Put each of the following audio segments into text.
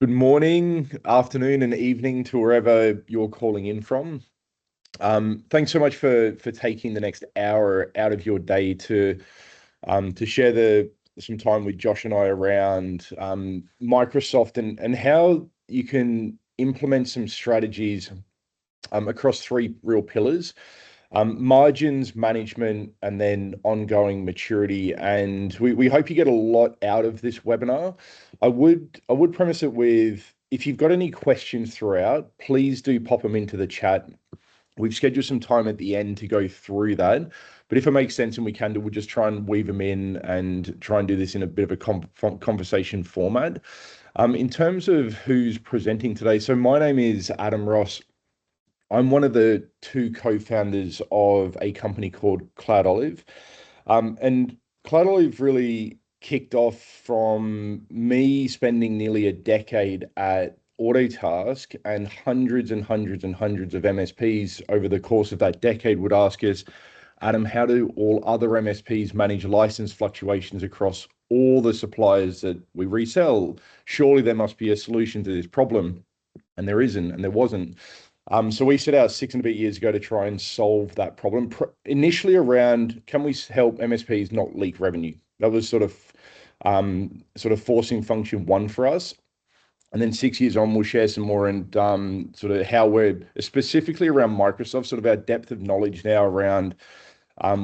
Good morning, afternoon, and evening to wherever you're calling in from. Thanks so much for taking the next hour out of your day to share some time with Josh and I around Microsoft and how you can implement some strategies across three real pillars: margins, management, and then ongoing maturity. And we hope you get a lot out of this webinar. I would premise it with, if you've got any questions throughout, please do pop them into the chat. We've scheduled some time at the end to go through that. But if it makes sense and we can do, we'll just try and weave them in and try and do this in a bit of a conversation format. In terms of who's presenting today, so my name is Adam Ross. I'm one of the two co-founders of a company called Cloud Olive. And Cloud Olive really kicked off from me spending nearly a decade at Autotask, and hundreds and hundreds and hundreds of MSPs over the course of that decade would ask us, Adam, how do all other MSPs manage license fluctuations across all the suppliers that we resell? Surely there must be a solution to this problem. And there isn't, and there wasn't. So we set out 6.5 years ago to try and solve that problem. Initially around, can we help MSPs not leak revenue? That was sort of forcing function one for us. And then 6 years on, we'll share some more and sort of how we're specifically around Microsoft, sort of our depth of knowledge now around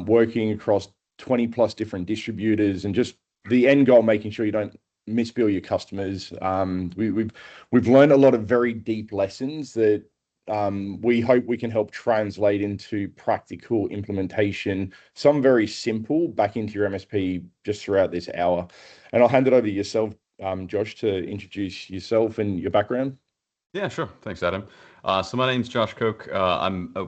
working across 20 plus different distributors, and just the end goal, making sure you don't misbill your customers. We've learned a lot of very deep lessons that we hope we can help translate into practical implementation, some very simple, back into your MSP just throughout this hour. And I'll hand it over to yourself, Josh, to introduce yourself and your background. Yeah, sure. Thanks, Adam. So my name's Josh Koch.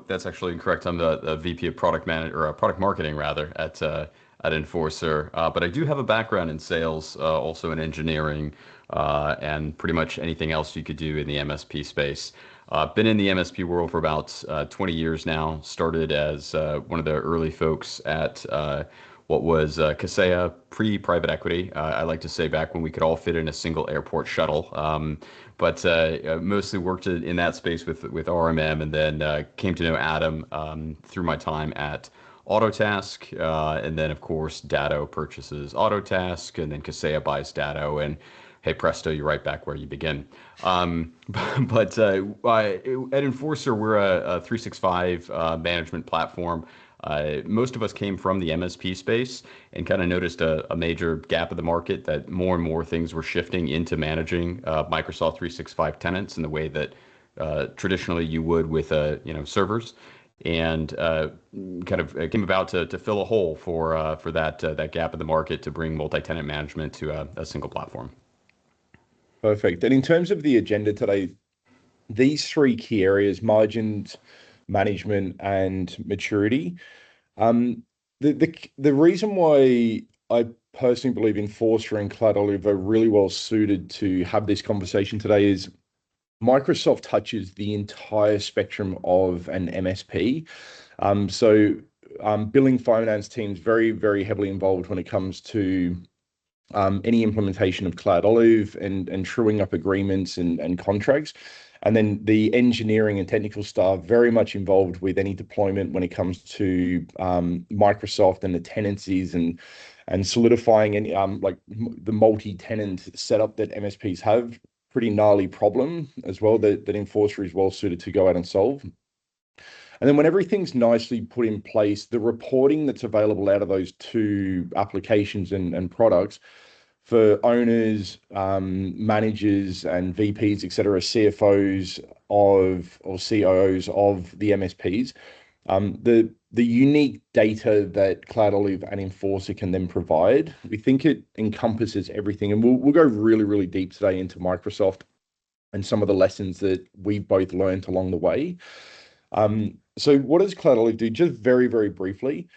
That's actually incorrect. I'm the VP of product manager or product marketing rather at Enforcer. But I do have a background in sales, also in engineering, and pretty much anything else you could do in the MSP space. Been in the MSP world for about 20 years now. Started as one of the early folks at what was Kaseya pre-private equity. I like to say back when we could all fit in a single airport shuttle. But mostly worked in that space with RMM, and then came to know Adam through my time at Autotask, and then of course Datto purchases Autotask, and then Kaseya buys Datto, and hey presto, you're right back where you begin. But at Enforcer, we're a 365 management platform. Most of us came from the MSP space and kind of noticed a major gap in the market, that more and more things were shifting into managing Microsoft 365 tenants in the way that traditionally you would with servers, and kind of came about to fill a hole for that gap in the market, to bring multi-tenant management to a single platform. Perfect. And in terms of the agenda today, these three key areas: margins, management, and maturity. The reason why I personally believe Enforcer and Cloud Olive are really well suited to have this conversation today is Microsoft touches the entire spectrum of an MSP. Billing finance teams very, very heavily involved when it comes to any implementation of Cloud Olive and truing up agreements and contracts. And then the engineering and technical staff very much involved with any deployment when it comes to Microsoft and the tenancies and solidifying any the multi-tenant setup that MSPs have. Pretty gnarly problem as well that Enforcer is well suited to go out and solve. And then when everything's nicely put in place, the reporting that's available out of those two applications and products for owners, managers, and VPs, et cetera, CFOs or CIOs of the MSPs, the unique data that Cloud Olive and Enforcer can then provide, we think it encompasses everything. And we'll go really, really deep today into Microsoft and some of the lessons that we've both learned along the way. So what does Cloud Olive do? Just very, very briefly,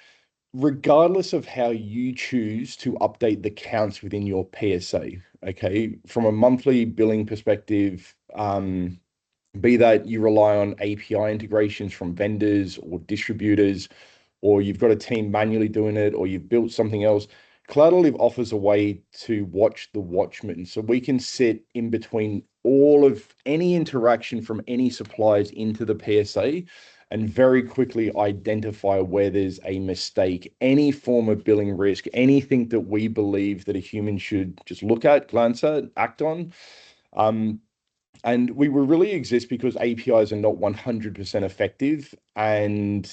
regardless of how you choose to update the counts within your PSA, okay, from a monthly billing perspective, be that you rely on API integrations from vendors or distributors, or you've got a team manually doing it, or you've built something else, Cloud Olive offers a way to watch the watchman. So we can sit in between all of any interaction from any suppliers into the PSA and very quickly identify where there's a mistake, any form of billing risk, anything that we believe that a human should just look at, glance at, act on. Um, and we will really exist because APIs are not 100% effective. And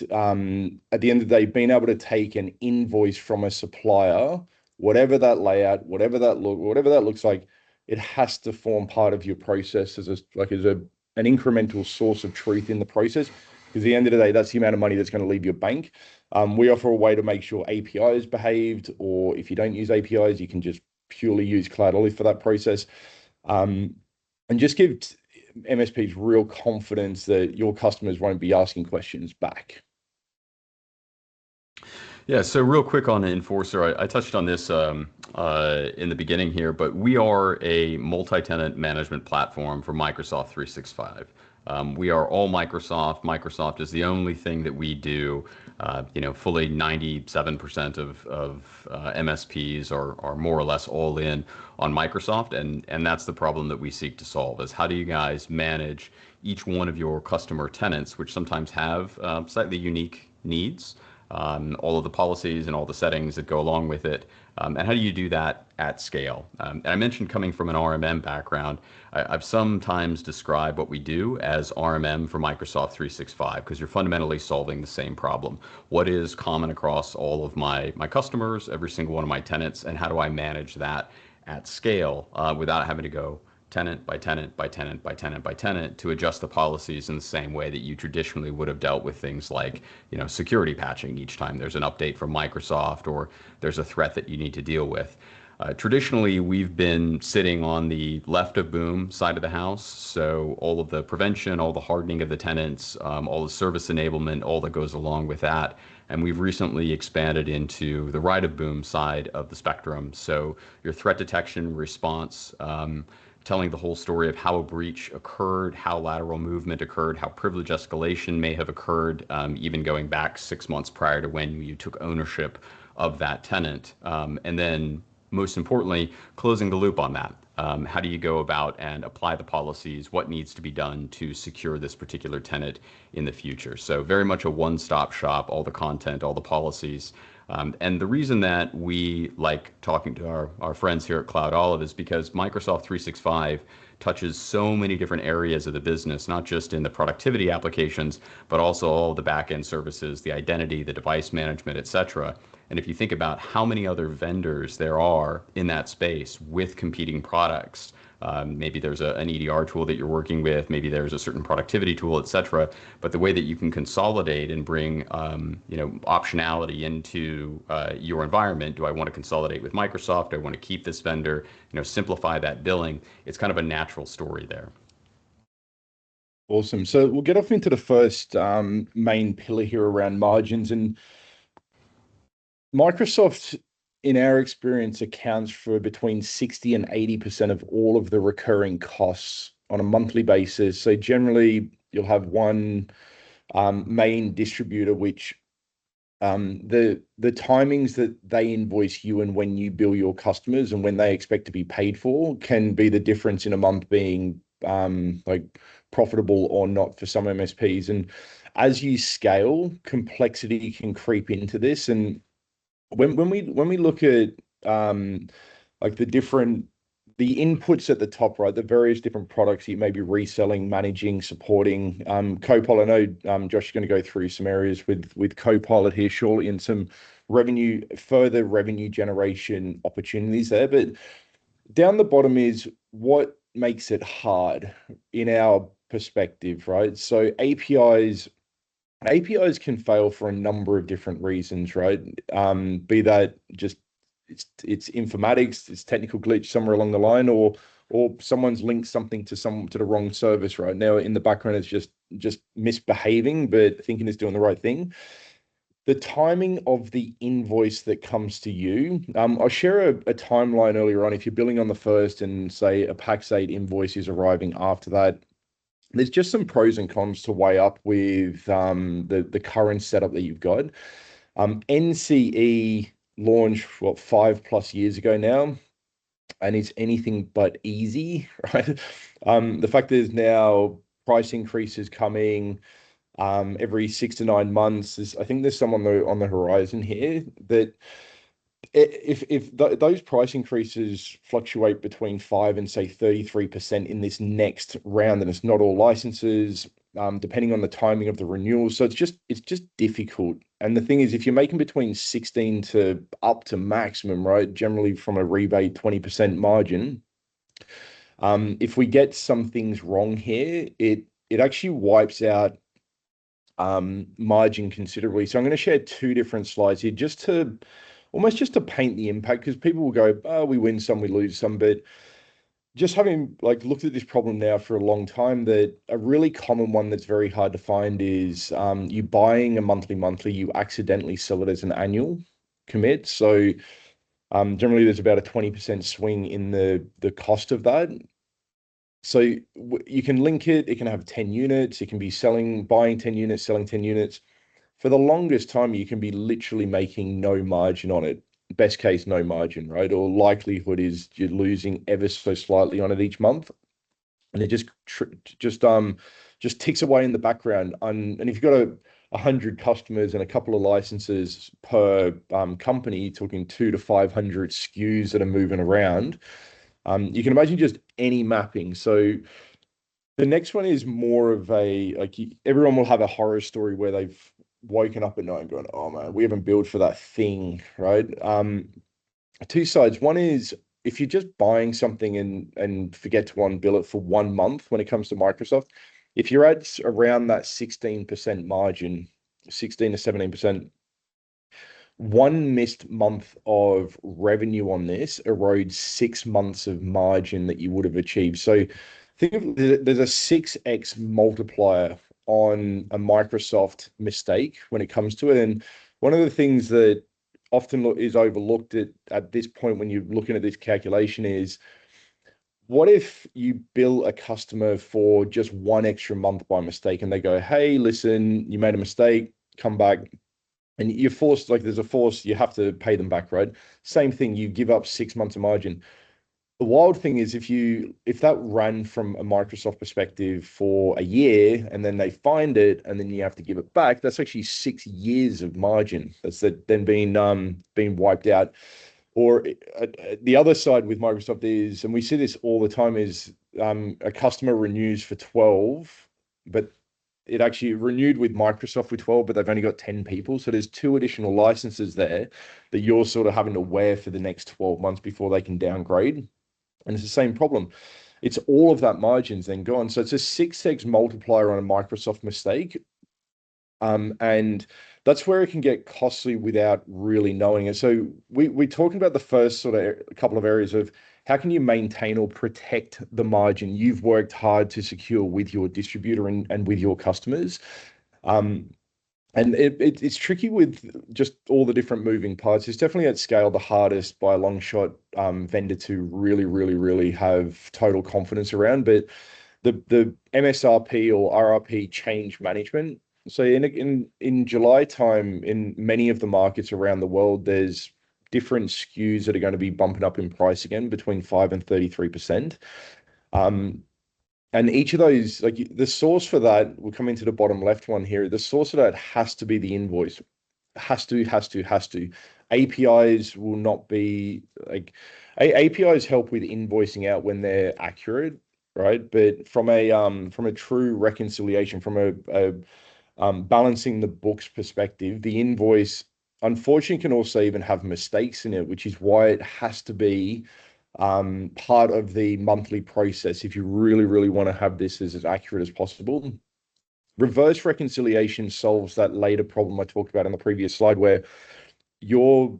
at the end of the day, being able to take an invoice from a supplier, whatever that layout, whatever that looks like, it has to form part of your process as an incremental source of truth in the process. Because at the end of the day, that's the amount of money that's going to leave your bank. We offer a way to make sure API is behaved, or if you don't use APIs, you can just purely use Cloud Olive for that process. And just give MSPs real confidence that your customers won't be asking questions back. Yeah, so real quick on Enforcer, I touched on this in the beginning here, but we are a multi-tenant management platform for Microsoft 365. We are all Microsoft. Microsoft is the only thing that we do. Fully 97% of MSPs are more or less all in on Microsoft, and that's the problem that we seek to solve is how do you guys manage each one of your customer tenants, which sometimes have slightly unique needs, all of the policies and all the settings that go along with it. And how do you do that at scale? And I mentioned coming from an RMM background, I've sometimes described what we do as RMM for Microsoft 365 because you're fundamentally solving the same problem. What is common across all of my customers, every single one of my tenants, and how do I manage that at scale without having to go tenant by tenant by tenant by tenant by tenant to adjust the policies in the same way that you traditionally would have dealt with things like, security patching each time there's an update from Microsoft or there's a threat that you need to deal with. Traditionally, we've been sitting on the left of boom side of the house. So all of the prevention, all the hardening of the tenants, all the service enablement, all that goes along with that. And we've recently expanded into the right of boom side of the spectrum. So your threat detection response, telling the whole story of how a breach occurred, how lateral movement occurred, how privilege escalation may have occurred, even going back 6 months prior to when you took ownership of that tenant. And then, most importantly, closing the loop on that. How do you go about and apply the policies? What needs to be done to secure this particular tenant in the future? So very much a one-stop shop, all the content, all the policies. And the reason that we like talking to our friends here at Cloud Olive is because Microsoft 365 touches so many different areas of the business, not just in the productivity applications, but also all the back-end services, the identity, the device management, et cetera. And if you think about how many other vendors there are in that space with competing products, maybe there's an EDR tool that you're working with, maybe there's a certain productivity tool, et cetera. But the way that you can consolidate and bring optionality into your environment, do I want to consolidate with Microsoft? Do I want to keep this vendor? Simplify that billing. It's kind of a natural story there. Awesome. So we'll get off into the first main pillar here around margins. And Microsoft, in our experience, accounts for between 60 and 80% of all of the recurring costs on a monthly basis. So generally, you'll have one main distributor, which the timings that they invoice you and when you bill your customers and when they expect to be paid for can be the difference in a month being like profitable or not for some MSPs. And as you scale, complexity can creep into this. And when we look at like the inputs at the top, right, the various different products you may be reselling, managing, supporting. Copilot, I know Josh is going to go through some areas with Copilot here shortly and some further revenue generation opportunities there. But down the bottom is what makes it hard in our perspective, right? So APIs can fail for a number of different reasons, right? Be that just it's informatics, it's technical glitch somewhere along the line, or someone's linked something to the wrong service, right? Now in the background it's just misbehaving, but thinking it's doing the right thing. The timing of the invoice that comes to you, I'll share a timeline earlier on. If you're billing on the first and say a Pax8 invoice is arriving after that, there's just some pros and cons to weigh up with the current setup that you've got. NCE launched, what, 5+ years ago now, and it's anything but easy, right? The fact there's now price increases coming every 6 to 9 months is, I think there's some on the horizon here that if those price increases fluctuate between 5 and say 33% in this next round, and it's not all licenses, depending on the timing of the renewal. So it's just difficult. And the thing is, if you're making between 16 to up to maximum, right, generally from a rebate 20% margin, if we get some things wrong here, it actually wipes out margin considerably. So I'm going to share two different slides here just to paint the impact, because people will go, oh, we win some, we lose some. But just having like looked at this problem now for a long time, that a really common one that's very hard to find is you buying a monthly, you accidentally sell it as an annual commit. So generally there's about a 20% swing in the cost of that. So you can link it, it can have 10 units, it can be buying 10 units, selling 10 units. For the longest time, you can be literally making no margin on it. Best case, no margin, right? Or likelihood is you're losing ever so slightly on it each month, and it just ticks away in the background. And if you've got 100 customers and a couple of licenses per company, you're talking 200 to 500 SKUs that are moving around. You can imagine just any mapping. So the next one is more of a everyone will have a horror story where they've woken up at night and gone, oh man, we haven't billed for that thing, right? Two sides. One is if you're just buying something and forget to unbill it for 1 month when it comes to Microsoft, if you're at around that 16% margin, 16 to 17%, one missed month of revenue on this erodes 6 months of margin that you would have achieved. So think of there's a 6x multiplier on a Microsoft mistake when it comes to it. And one of the things that often is overlooked at this point when you're looking at this calculation is, what if you bill a customer for just one extra month by mistake and they go, hey, listen, you made a mistake, come back. And you're forced, like there's a force, you have to pay them back, right? Same thing, you give up 6 months of margin. The wild thing is if that ran from a Microsoft perspective for a year and then they find it and then you have to give it back, that's actually 6 years of margin then being wiped out. Or the other side with Microsoft is, and we see this all the time, is a customer renews for 12, but it actually renewed with Microsoft with 12, but they've only got 10 people. So there's 2 additional licenses there that you're sort of having to wear for the next 12 months before they can downgrade. And it's the same problem. It's all of that margin's then gone. So it's a 6x multiplier on a Microsoft mistake. And that's where it can get costly without really knowing it. So we're talking about the first sort of couple of areas of how can you maintain or protect the margin you've worked hard to secure with your distributor and with your customers. And it's tricky with just all the different moving parts. It's definitely at scale the hardest by a long shot vendor to really, really, really have total confidence around. But the MSRP or RRP change management. So in July time, in many of the markets around the world, there's different SKUs that are going to be bumping up in price again between 5 and 33%. And each of those, like the source for that, we'll come into the bottom left one here. The source of that has to be the invoice. Has to. APIs will not be like APIs help with invoicing out when they're accurate, right? But from a true reconciliation, from a balancing the books perspective, the invoice unfortunately can also even have mistakes in it, which is why it has to be part of the monthly process if you really, really want to have this as accurate as possible. Reverse reconciliation solves that later problem I talked about in the previous slide, where you're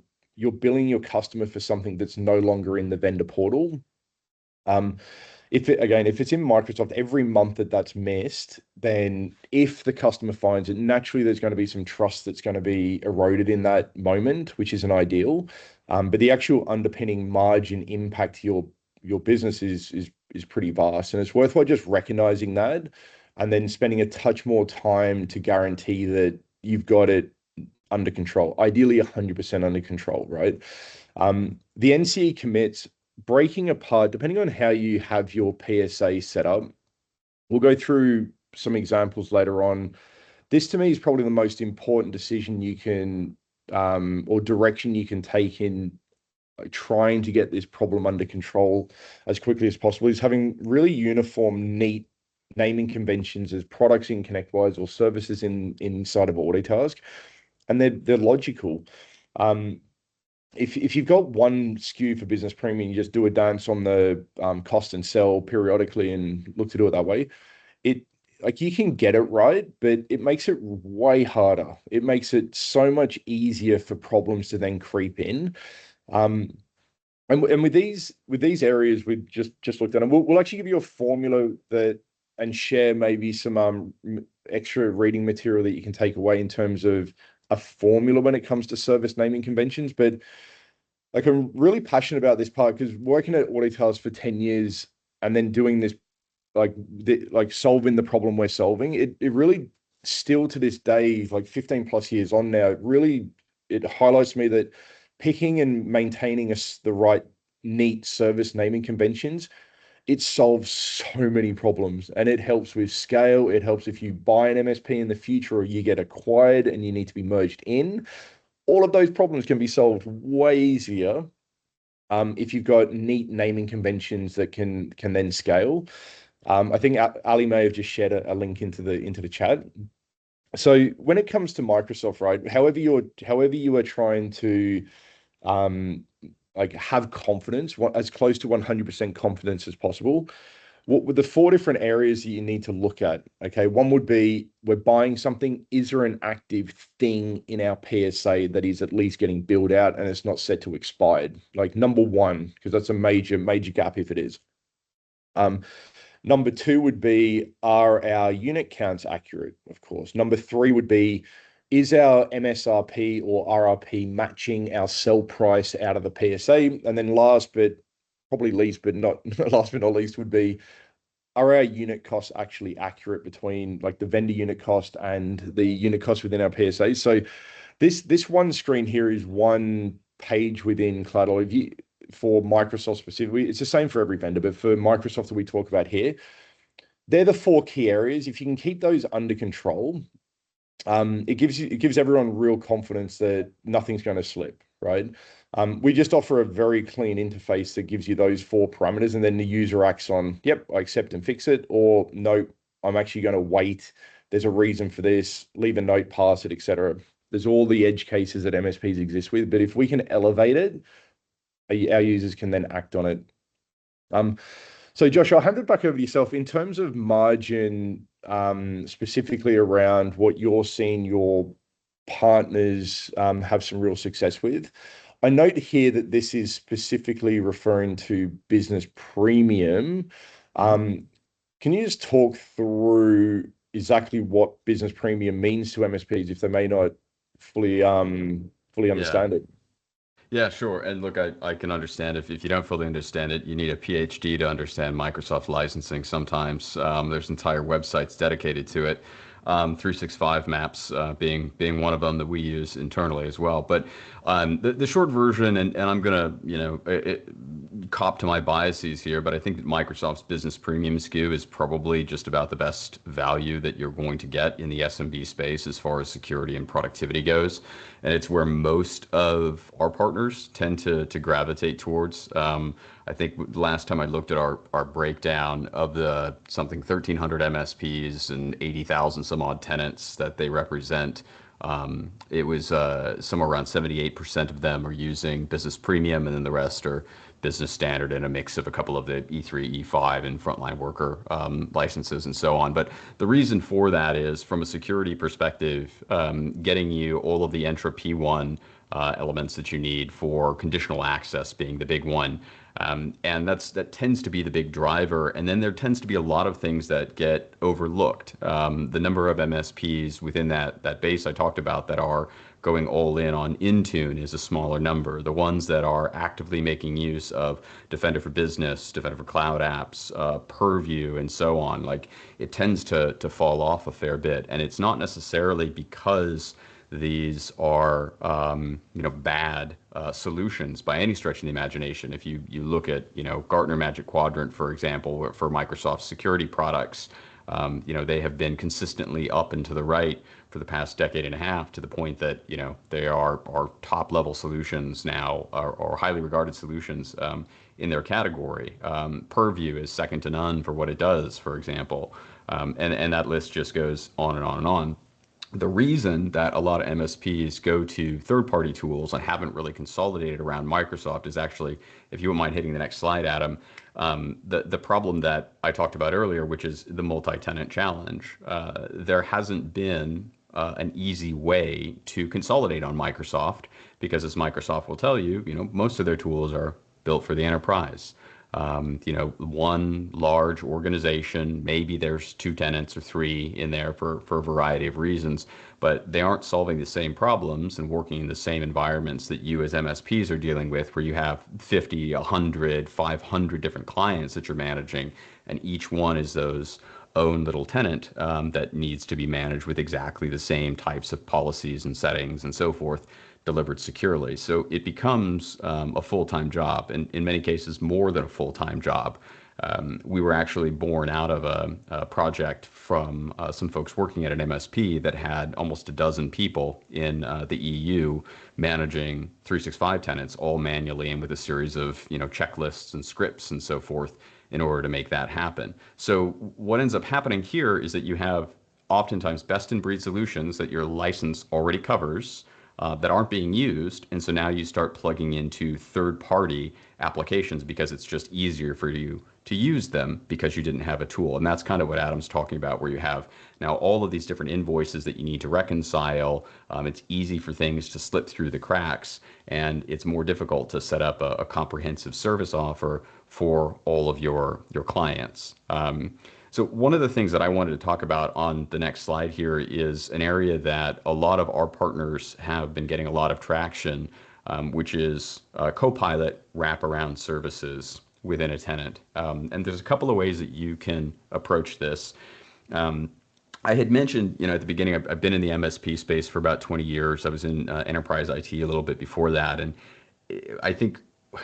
billing your customer for something that's no longer in the vendor portal. If it's in Microsoft, every month that's missed, then if the customer finds it, naturally there's going to be some trust that's going to be eroded in that moment, which isn't ideal. But the actual underpinning margin impact to your business is pretty vast, and it's worthwhile just recognizing that, and then spending a touch more time to guarantee that you've got it under control, ideally 100% under control, right? The NCE commits breaking apart, depending on how you have your PSA set up. We'll go through some examples later on. This to me is probably the most important decision you can, or direction you can take in trying to get this problem under control as quickly as possible, is having really uniform, neat naming conventions as products in ConnectWise or services inside of Autotask, and they're logical. If you've got one SKU for business premium, you just do a dance on the cost and sell periodically and look to do it that way. It like you can get it right, but it makes it way harder. It makes it so much easier for problems to then creep in. Um, and with these areas we've just looked at, and we'll actually give you a formula that and share maybe some extra reading material that you can take away in terms of a formula when it comes to service naming conventions. But like I'm really passionate about this part because working at Autotask for 10 years and then doing this like solving the problem we're solving, it really still to this day, like 15 plus years on now, it highlights to me that picking and maintaining the right neat service naming conventions, it solves so many problems and it helps with scale. It helps if you buy an MSP in the future or you get acquired and you need to be merged in. All of those problems can be solved way easier if you've got neat naming conventions that can then scale. I think Ali may have just shared a link into the chat. So when it comes to Microsoft, right, however you are trying to like have confidence, as close to 100% confidence as possible, what were the four different areas that you need to look at? Okay, one would be we're buying something. Is there an active thing in our PSA that is at least getting billed out and it's not set to expired? Like number one, because that's a major gap if it is. Number two would be, are our unit counts accurate? Of course. Number three would be, is our MSRP or RRP matching our sell price out of the PSA? And then last but probably least, but not last but not least, would be, are our unit costs actually accurate between like the vendor unit cost and the unit cost within our PSA? So this one screen here is one page within Cloud. If you for Microsoft specifically, it's the same for every vendor, but for Microsoft that we talk about here, they're the four key areas. If you can keep those under control, it gives everyone real confidence that nothing's going to slip, right? We just offer a very clean interface that gives you those four parameters, and then the user acts on, yep, I accept and fix it, or no, I'm actually going to wait. There's a reason for this. Leave a note, pass it, etc. There's all the edge cases that MSPs exist with, but if we can elevate it, our users can then act on it. So Josh, I'll hand it back over to yourself in terms of margin, specifically around what you're seeing your partners have some real success with. I note here that this is specifically referring to business premium. Can you just talk through exactly what business premium means to MSPs if they may not fully Yeah. understand it? Yeah, sure. And look, I can understand if you don't fully understand it, you need a PhD to understand Microsoft licensing sometimes. There's entire websites dedicated to it. 365 maps being one of them that we use internally as well. But the short version, and I'm gonna cop to my biases here, but I think that Microsoft's Business Premium SKU is probably just about the best value that you're going to get in the SMB space as far as security and productivity goes, and it's where most of our partners tend to gravitate towards. I think last time I looked at our breakdown of the something 1,300 MSPs and 80,000 some odd tenants that they represent, it was somewhere around 78% of them are using Business Premium, and then the rest are Business Standard and a mix of a couple of the E3, E5, and frontline worker licenses and so on. But the reason for that is, from a security perspective, getting you all of the Entra P1 elements that you need for conditional access being the big one. And that tends to be the big driver. And then there tends to be a lot of things that get overlooked. The number of MSPs within that base I talked about that are going all in on Intune is a smaller number. The ones that are actively making use of Defender for Business, Defender for Cloud Apps, Purview, and so on, like it tends to fall off a fair bit. And it's not necessarily because these are bad solutions by any stretch of the imagination. If you look at Gartner Magic Quadrant, for example, for Microsoft security products, they have been consistently up and to the right for the past decade and a half, to the point that they are top level solutions now, or highly regarded solutions in their category. Purview is second to none for what it does, for example, and that list just goes on and on and on. The reason that a lot of MSPs go to third-party tools and haven't really consolidated around Microsoft is actually, if you wouldn't mind hitting the next slide, Adam, the problem that I talked about earlier, which is the multi-tenant challenge. There hasn't been an easy way to consolidate on Microsoft, because, as Microsoft will tell you, most of their tools are built for the enterprise. One large organization, maybe there's 2 tenants or 3 in there for a variety of reasons, but they aren't solving the same problems and working in the same environments that you as MSPs are dealing with, where you have 50, 100, 500 different clients that you're managing, and each one is those own little tenant that needs to be managed with exactly the same types of policies and settings and so forth, delivered securely. So it becomes a full-time job, and in many cases more than a full-time job. We were actually born out of a project from some folks working at an MSP that had almost a dozen people in the EU managing 365 tenants, all manually and with a series of checklists and scripts and so forth in order to make that happen. So what ends up happening here is that you have oftentimes best-in-breed solutions that your license already covers, that aren't being used. And so now you start plugging into third-party applications because it's just easier for you to use them because you didn't have a tool. And that's kind of what Adam's talking about, where you have now all of these different invoices that you need to reconcile. It's easy for things to slip through the cracks, and it's more difficult to set up a comprehensive service offer for all of your clients. So one of the things that I wanted to talk about on the next slide here is an area that a lot of our partners have been getting a lot of traction, which is Copilot wraparound services within a tenant. And there's a couple of ways that you can approach this. I had mentioned, at the beginning, I've been in the MSP space for about 20 years. I was in enterprise IT a little bit before that. And I think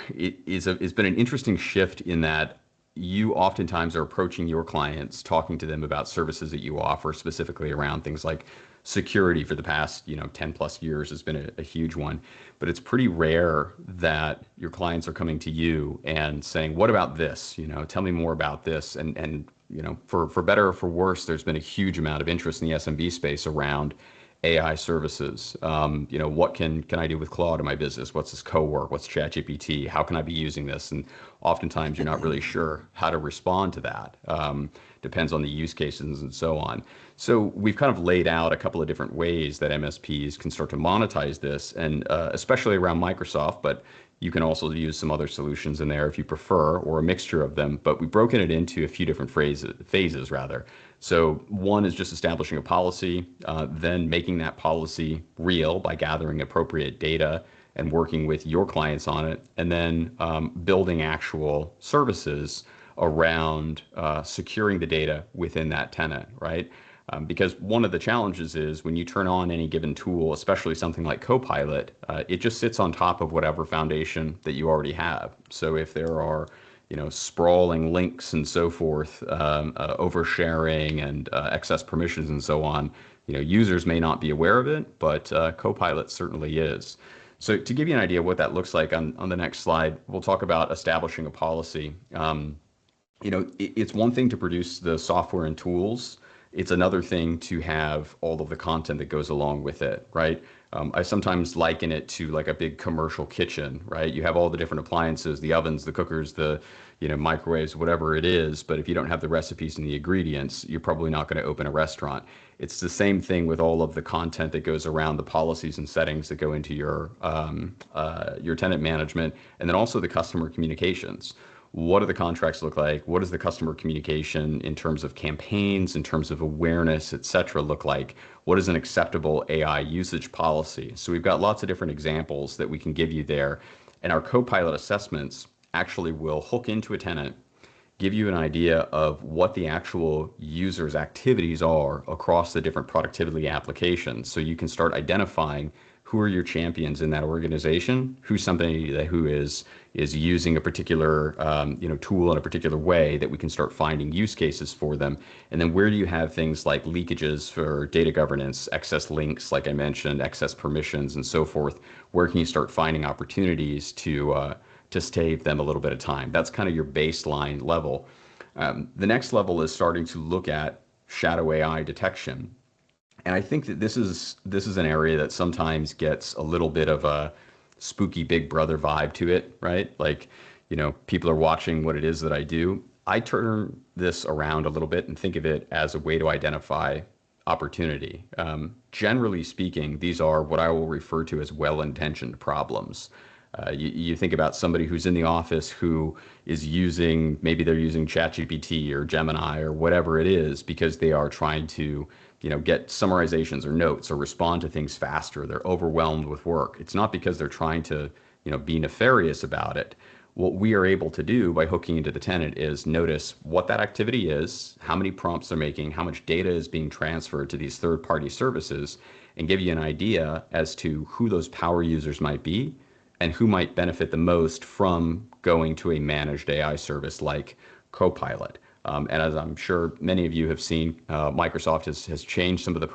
it's been an interesting shift in that you oftentimes are approaching your clients, talking to them about services that you offer, specifically around things like security. For the past 10 plus years has been a huge one, but it's pretty rare that your clients are coming to you and saying, what about this? Tell me more about this. And for better or for worse, there's been a huge amount of interest in the SMB space around AI services. What can I do with Claude in my business? What's this co-work? What's ChatGPT? How can I be using this? And oftentimes you're not really sure how to respond to that. Depends on the use cases and so on. So we've kind of laid out a couple of different ways that MSPs can start to monetize this, and especially around Microsoft, but you can also use some other solutions in there if you prefer, or a mixture of them. But we've broken it into a few different phases rather. So one is just establishing a policy, then making that policy real by gathering appropriate data and working with your clients on it, and then building actual services around securing the data within that tenant, right? Because one of the challenges is when you turn on any given tool, especially something like Copilot, it just sits on top of whatever foundation that you already have. So if there are sprawling links and so forth, oversharing and excess permissions and so on, users may not be aware of it, but Copilot certainly is. So to give you an idea of what that looks like, on the next slide, we'll talk about establishing a policy. It's one thing to produce the software and tools. It's another thing to have all of the content that goes along with it, right? I sometimes liken it to like a big commercial kitchen, right? You have all the different appliances, the ovens, the cookers, the microwaves, whatever it is. But if you don't have the recipes and the ingredients, you're probably not going to open a restaurant. It's the same thing with all of the content that goes around the policies and settings that go into your tenant management, and then also the customer communications. What do the contracts look like? What does the customer communication in terms of campaigns, in terms of awareness, et cetera, look like? What is an acceptable AI usage policy? So we've got lots of different examples that we can give you there. And our Copilot assessments actually will hook into a tenant, give you an idea of what the actual user's activities are across the different productivity applications. So you can start identifying who are your champions in that organization, who's somebody who is using a particular tool in a particular way that we can start finding use cases for them. And then where do you have things like leakages for data governance, excess links, like I mentioned, excess permissions, and so forth? Where can you start finding opportunities to save them a little bit of time? That's kind of your baseline level. The next level is starting to look at shadow AI detection. And I think that this is an area that sometimes gets a little bit of a spooky Big Brother vibe to it, right? Like, people are watching what it is that I do. I turn this around a little bit and think of it as a way to identify opportunity. Generally speaking, these are what I will refer to as well-intentioned problems. You think about somebody who's in the office who is maybe they're using ChatGPT or Gemini or whatever it is because they are trying to, get summarizations or notes or respond to things faster. They're overwhelmed with work. It's not because they're trying to, be nefarious about it. What we are able to do by hooking into the tenant is notice what that activity is, how many prompts they're making, how much data is being transferred to these third-party services, and give you an idea as to who those power users might be and who might benefit the most from going to a managed AI service like Copilot. And as I'm sure many of you have seen, Microsoft has changed some of the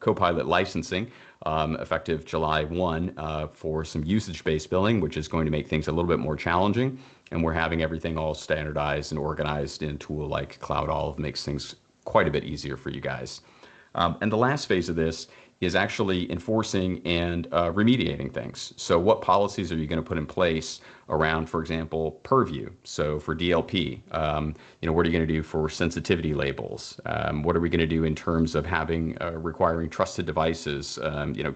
Copilot licensing effective July 1 for some usage-based billing, which is going to make things a little bit more challenging. And we're having everything all standardized and organized in a tool like Cloud Olive, makes things quite a bit easier for you guys. And the last phase of this is actually enforcing and remediating things. So what policies are you going to put in place around, for example, purview? So for DLP, what are you going to do for sensitivity labels? What are we going to do in terms of requiring trusted devices,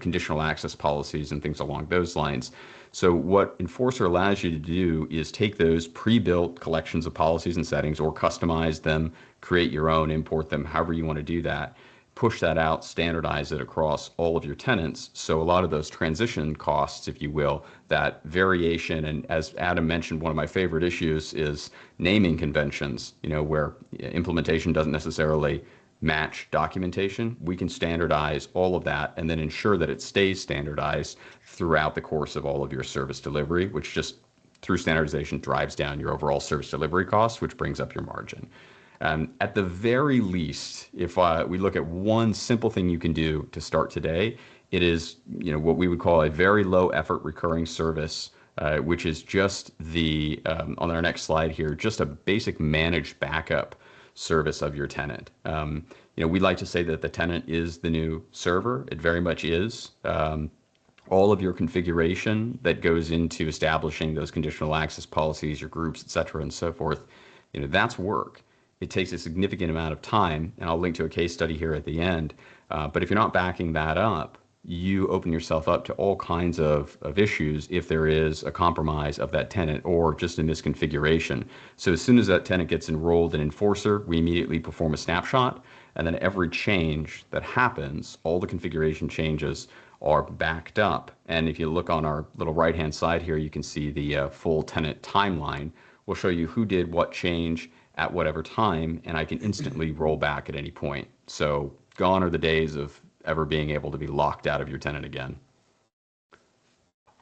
conditional access policies and things along those lines? So what Enforcer allows you to do is take those pre-built collections of policies and settings or customize them, create your own, import them, however you want to do that, push that out, standardize it across all of your tenants. So a lot of those transition costs, if you will, that variation, and as Adam mentioned, one of my favorite issues is naming conventions, where implementation doesn't necessarily match documentation. We can standardize all of that and then ensure that it stays standardized throughout the course of all of your service delivery, which just through standardization drives down your overall service delivery costs, which brings up your margin. At the very least, if we look at one simple thing you can do to start today, it is what we would call a very low effort recurring service, which is just on our next slide here, just a basic managed backup service of your tenant. We like to say that the tenant is the new server. It very much is. All of your configuration that goes into establishing those conditional access policies, your groups, et cetera, and so forth, that's work. It takes a significant amount of time, and I'll link to a case study here at the end. But if you're not backing that up, you open yourself up to all kinds of issues if there is a compromise of that tenant or just a misconfiguration. So as soon as that tenant gets enrolled in Enforcer, we immediately perform a snapshot, and then every change that happens, all the configuration changes are backed up. And if you look on our little right-hand side here, you can see the full tenant timeline. We'll show you who did what change at whatever time, and I can instantly roll back at any point. So gone are the days of ever being able to be locked out of your tenant again.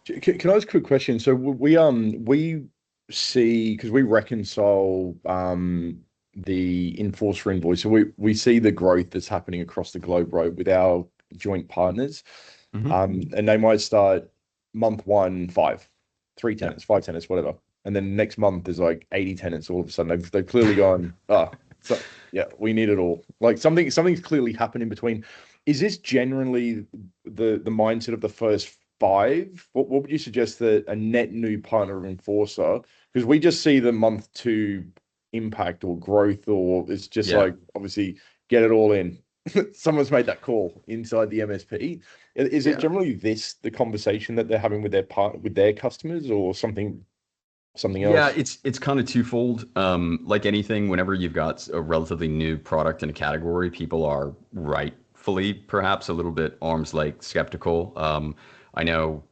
Can I ask a quick question? So we see, because we reconcile the Enforcer invoice, so we see the growth that's happening across the globe, right, with our joint partners. And they might start month 1, 5, 3 tenants, 5 tenants, whatever. And then next month there's like 80 tenants all of a sudden. They've clearly gone, so yeah, we need it all. Like something's clearly happened in between. Is this generally the mindset of the first 5? What would you suggest that a net new partner of Enforcer? Because we just see the month 2 impact or growth, or it's just like obviously get it all in. Someone's made that call inside the MSP. Is it generally the conversation that they're having with their customers, or something else? Yeah, it's kind of twofold. Like anything, whenever you've got a relatively new product in a category, people are rightfully perhaps a little bit arms length skeptical. I know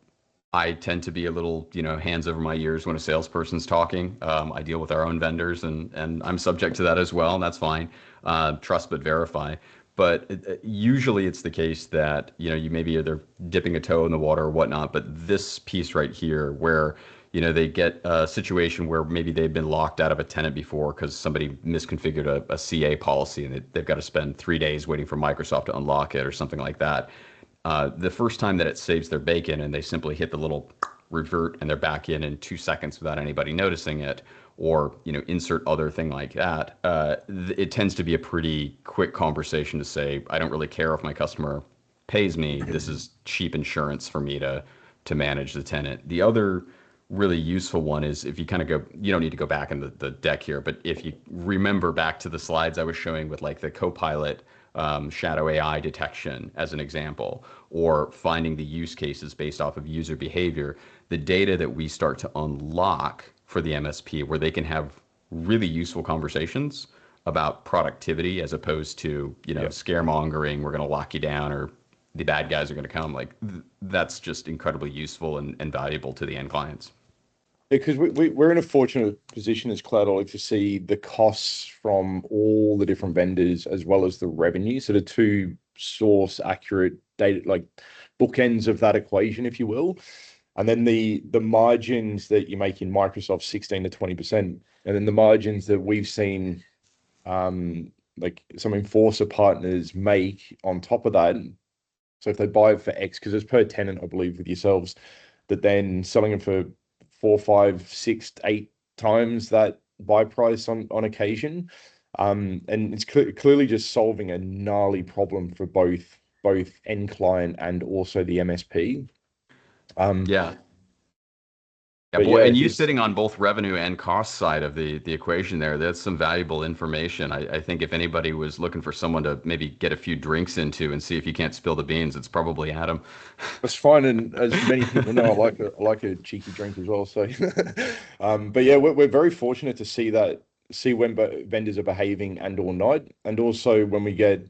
I tend to be a little, hands over my ears when a salesperson's talking. I deal with our own vendors, and I'm subject to that as well, and that's fine. Trust but verify. But usually it's the case that, you maybe either dipping a toe in the water or whatnot. But this piece right here, where, they get a situation where maybe they've been locked out of a tenant before because somebody misconfigured a CA policy and they've got to spend 3 days waiting for Microsoft to unlock it or something like that. The first time that it saves their bacon and they simply hit the little revert and they're back in 2 seconds without anybody noticing it, or insert other thing like that, it tends to be a pretty quick conversation to say, I don't really care if my customer pays me. This is cheap insurance for me to manage the tenant. The other really useful one is if you kind of go, you don't need to go back in the deck here, but if you remember back to the slides I was showing with like the Copilot shadow AI detection as an example, or finding the use cases based off of user behavior, the data that we start to unlock for the MSP where they can have really useful conversations about productivity as opposed to, Yeah. scaremongering, we're going to lock you down or the bad guys are going to come. Like that's just incredibly useful and valuable to the end clients. Because we're in a fortunate position as Cloud Olive to see the costs from all the different vendors as well as the revenue. So the two source accurate data, like bookends of that equation, if you will. And then the margins that you make in Microsoft, 16 to 20%. And then the margins that we've seen like some enforcer partners make on top of that. So if they buy it for X, because it's per tenant, I believe, with yourselves, that then selling it for 4, 5, 6, 8 times that buy price on occasion. And it's clearly just solving a gnarly problem for both end client and also the MSP. Um, Yeah. Yeah, but boy, yeah, and you it's sitting on both revenue and cost side of the equation there, that's some valuable information. I think if anybody was looking for someone to maybe get a few drinks into and see if you can't spill the beans, it's probably Adam. It's fine, and as many people know, I like a cheeky drink as well. So, but yeah, we're very fortunate to see when vendors are behaving and or not, and also when we get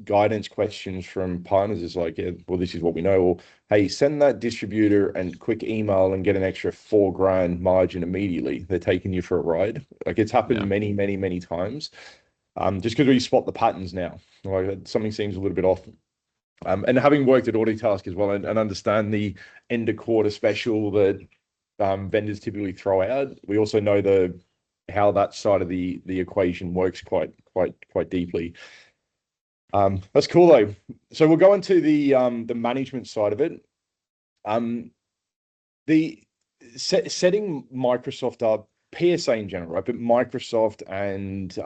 guidance questions from partners, it's like, yeah, well, this is what we know, or hey, send that distributor and quick email and get an extra 4 grand margin immediately. They're taking you for a ride. Like it's happened Yeah. many, many, many times. Just because we spot the patterns now, like something seems a little bit off. And having worked at Autotask as well and understand the end of quarter special that vendors typically throw out, we also know the how that side of the equation works quite deeply. That's cool though. So we'll go into the management side of it. Um, the setting Microsoft up, PSA in general, right? But Microsoft and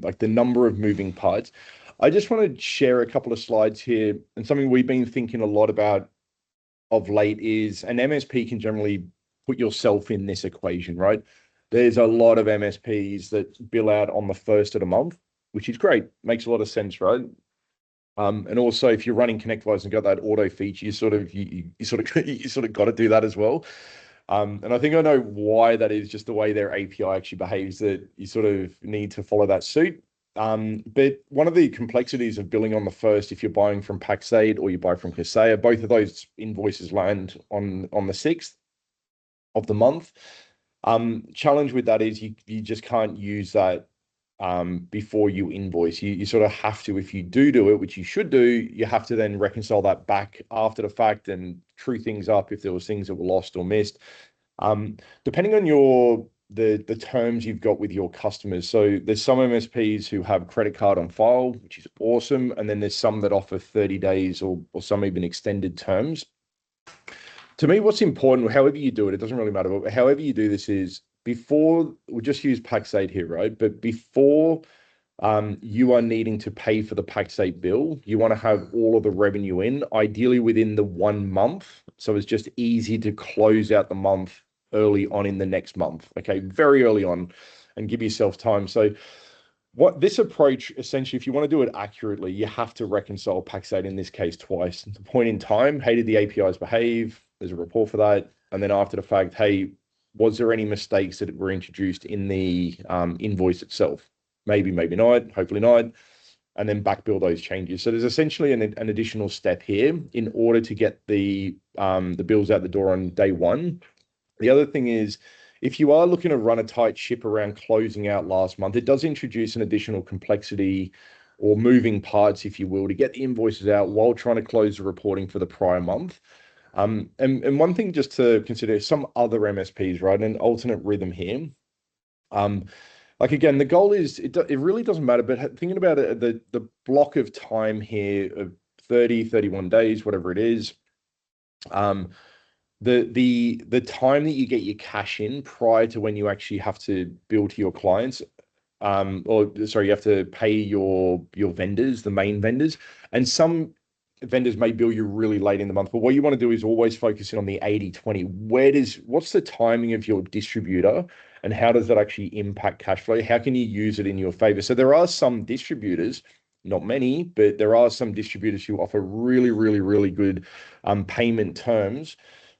like the number of moving parts. I just want to share a couple of slides here, and something we've been thinking a lot about of late is an MSP can generally put yourself in this equation, right? There's a lot of MSPs that bill out on the first of the month, which is great, makes a lot of sense, right? And also if you're running ConnectWise and got that auto feature, you sort of you sort of got to do that as well. And I think I know why that is, just the way their API actually behaves, that you sort of need to follow that suit. But one of the complexities of billing on the first, if you're buying from Paxade or you buy from Kaseya, both of those invoices land on the 6th of the month. Challenge with that is you just can't use that before you invoice. You sort of have to, if you do it, which you should do, you have to then reconcile that back after the fact and true things up if there was things that were lost or missed. Depending on the terms you've got with your customers. So there's some MSPs who have credit card on file, which is awesome, and then there's some that offer 30 days or some even extended terms. To me, what's important, however you do it, it doesn't really matter, but however you do this is before, we'll just use Paxate here, right? But before you are needing to pay for the Paxate bill, you want to have all of the revenue in, ideally within the 1 month. So it's just easy to close out the month early on in the next month. Okay, very early on, and give yourself time. So what this approach, essentially, if you want to do it accurately, you have to reconcile Paxate in this case twice. The point in time, hey, did the APIs behave? There's a report for that. And then after the fact, hey, was there any mistakes that were introduced in the invoice itself? Maybe, maybe not, hopefully not. and then back bill those changes. So there's essentially an additional step here in order to get the bills out the door on day one. The other thing is, if you are looking to run a tight ship around closing out last month, it does introduce an additional complexity or moving parts, if you will, to get the invoices out while trying to close the reporting for the prior month. And one thing just to consider, some other MSPs, right? An alternate rhythm here. Like again, the goal is it really doesn't matter, but thinking about it, the block of time here of 30, 31 days, whatever it is, the time that you get your cash in prior to when you actually have to bill to your clients, or sorry, you have to pay your vendors, the main vendors, and some vendors may bill you really late in the month. But what you want to do is always focus in on the 80/20. What's the timing of your distributor and how does that actually impact cash flow? How can you use it in your favor? So there are some distributors, not many, but there are some distributors who offer really, really, really good payment terms,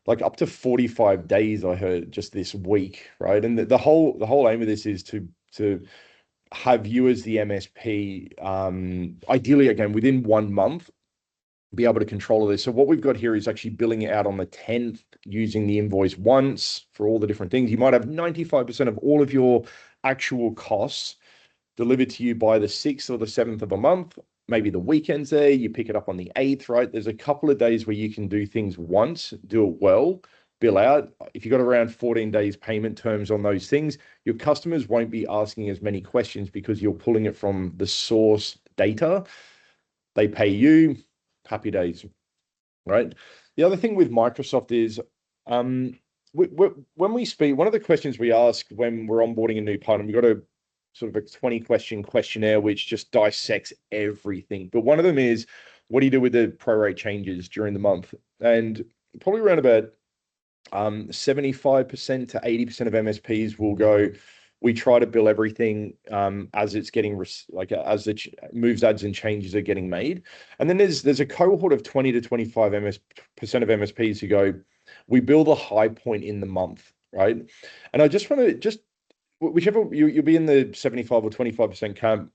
like up to 45 days, I heard just this week, right? And the whole aim of this is to have you as the MSP, ideally again within 1 month, be able to control this. So what we've got here is actually billing it out on the 10th using the invoice once for all the different things. You might have 95% of all of your actual costs delivered to you by the 6th or the 7th of a month. Maybe the weekend's there, you pick it up on the 8th, right? There's a couple of days where you can do things once, do it well, bill out. If you've got around 14 days payment terms on those things, your customers won't be asking as many questions because you're pulling it from the source data. They pay you, happy days, right? The other thing with Microsoft is, when we speak, one of the questions we ask when we're onboarding a new partner, we've got a sort of a 20-question questionnaire which just dissects everything. But one of them is, what do you do with the prorate changes during the month? And probably around about 75% to 80% of MSPs will go, we try to bill everything as it's getting as the moves, adds, and changes are getting made. And then there's a cohort of 20 to 25% of MSPs who go, we bill the high point in the month, right? And I just want to whichever you'll be in the 75 or 25% camp,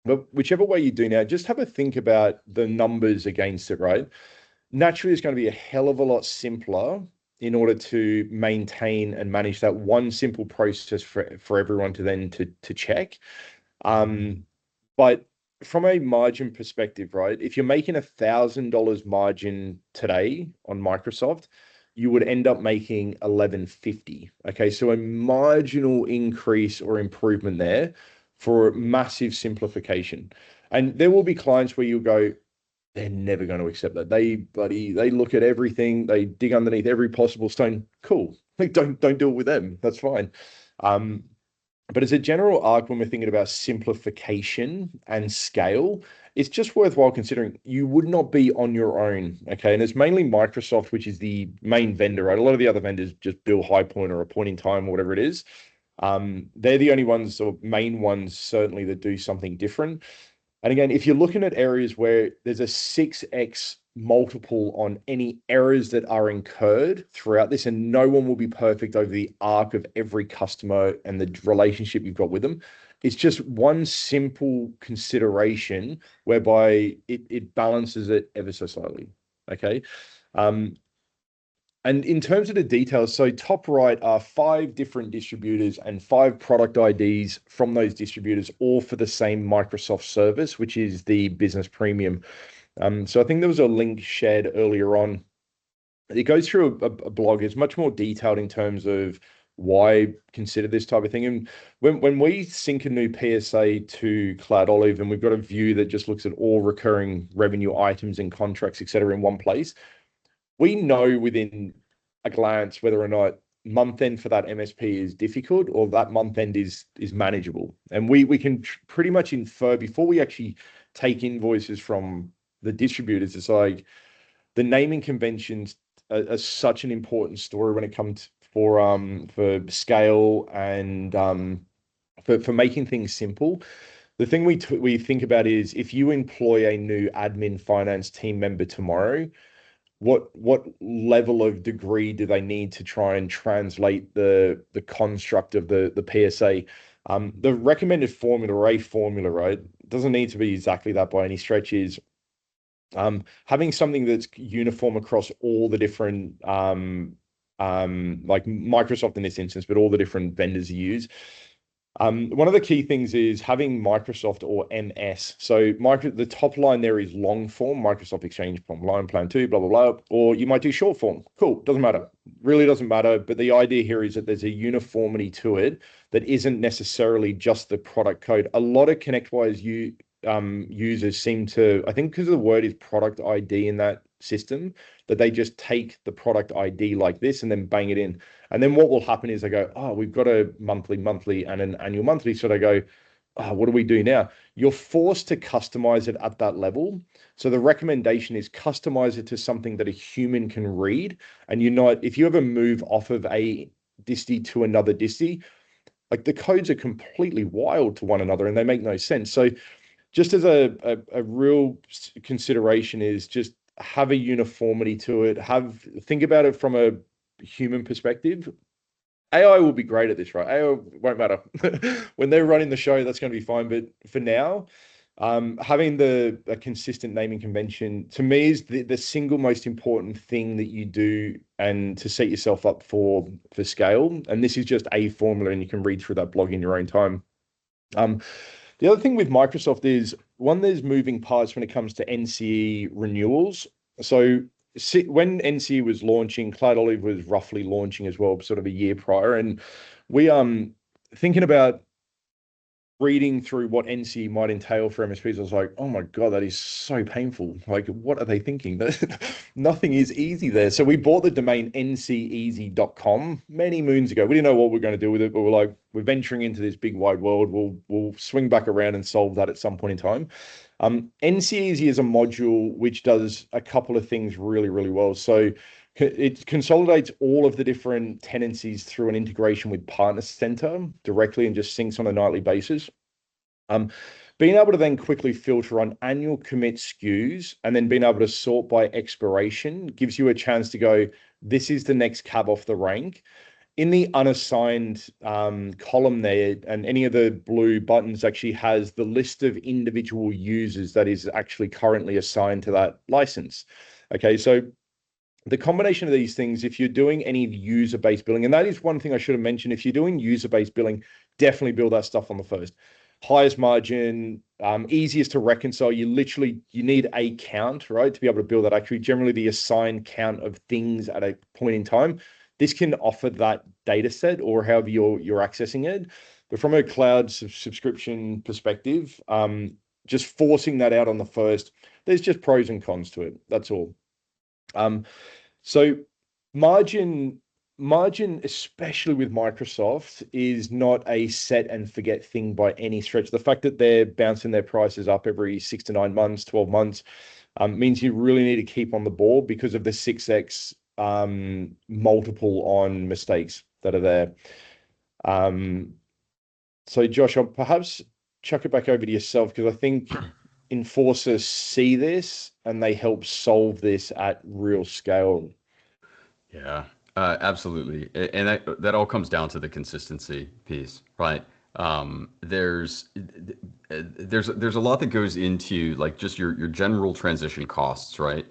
but whichever way you do now, just have a think about the numbers against it, right? Naturally, it's going to be a hell of a lot simpler in order to maintain and manage that one simple process for everyone to then to check. But from a margin perspective, right? If you're making $1,000 margin today on Microsoft, you would end up making 1150. Okay, so a marginal increase or improvement there for massive simplification. And there will be clients where you go, they're never going to accept that. They look at everything, they dig underneath every possible stone. Cool. Like don't do it with them. That's fine. But as a general arc, when we're thinking about simplification and scale, it's just worthwhile considering you would not be on your own. Okay. And it's mainly Microsoft, which is the main vendor, right? A lot of the other vendors just bill high point or a point in time, or whatever it is. They're the only ones or main ones, certainly, that do something different. And again, if you're looking at areas where there's a 6x multiple on any errors that are incurred throughout this, and no one will be perfect over the arc of every customer and the relationship you've got with them, it's just one simple consideration whereby it balances it ever so slightly. Okay. And in terms of the details, so top right are 5 different distributors and 5 product IDs from those distributors, all for the same Microsoft service, which is the Business Premium. So I think there was a link shared earlier on. It goes through a blog. It's much more detailed in terms of why consider this type of thing. And when we sync a new PSA to Cloud Olive, and we've got a view that just looks at all recurring revenue items and contracts, et cetera, in one place, we know within a glance whether or not month end for that MSP is difficult or that month end is manageable. And we can pretty much infer before we actually take invoices from the distributors. It's like the naming conventions are such an important story when it comes for scale and for making things simple. The thing we think about is, if you employ a new admin finance team member tomorrow, what level of degree do they need to try and translate the construct of the PSA? The recommended formula or a formula, right, doesn't need to be exactly that by any stretch, is having something that's uniform across all the different like Microsoft in this instance, but all the different vendors you use. One of the key things is having Microsoft or MS. So the top line there is long form, Microsoft Exchange Line Plan 2, blah, blah, blah. Or you might do short form. Cool. Doesn't matter. Really doesn't matter. But the idea here is that there's a uniformity to it that isn't necessarily just the product code. A lot of ConnectWise users seem to, I think because the word is product ID in that system, that they just take the product ID like this and then bang it in. And then what will happen is they go, oh, we've got a monthly, and an annual monthly. So they go, oh, what do we do now? You're forced to customize it at that level. So the recommendation is customize it to something that a human can read. And you're not, if you ever move off of a disty to another disty, like the codes are completely wild to one another and they make no sense. So just as a real consideration is just have a uniformity to it. Think about it from a human perspective. AI will be great at this, right? AI won't matter. When they're running the show, that's going to be fine. But for now, having a consistent naming convention to me is the single most important thing that you do and to set yourself up for scale. And this is just a formula, and you can read through that blog in your own time. The other thing with Microsoft is one, there's moving parts when it comes to NCE renewals. So when NCE was launching, Cloud Olive was roughly launching as well, sort of a year prior. And we thinking about reading through what NCE might entail for MSPs, I was like, oh my God, that is so painful. Like, what are they thinking? Nothing is easy there. So we bought the domain nceasy.com many moons ago. We didn't know what we are going to do with it, but we're like, we're venturing into this big wide world. We'll swing back around and solve that at some point in time. NCEasy is a module which does a couple of things really, really well. So it consolidates all of the different tenancies through an integration with Partner Center directly and just syncs on a nightly basis. Being able to then quickly filter on annual commit SKUs and then being able to sort by expiration gives you a chance to go, this is the next cab off the rank. In the unassigned column there, and any of the blue buttons actually has the list of individual users that is actually currently assigned to that license. Okay, so the combination of these things, if you're doing any user-based billing, and that is one thing I should have mentioned, if you're doing user-based billing, definitely build that stuff on the first. Highest margin, easiest to reconcile. You need a count, right, to be able to build that. Actually, generally the assigned count of things at a point in time. This can offer that data set or however you're accessing it. But from a cloud subscription perspective, just forcing that out on the first, there's just pros and cons to it. That's all. So margin, especially with Microsoft, is not a set and forget thing by any stretch. The fact that they're bouncing their prices up every 6 to 9 months, 12 months, means you really need to keep on the ball because of the 6x multiple on mistakes that are there. So Josh, I'll perhaps chuck it back over to yourself because I think enforcers see this and they help solve this at real scale. Yeah, absolutely. And that all comes down to the consistency piece, right? There's a lot that goes into like just your general transition costs, right?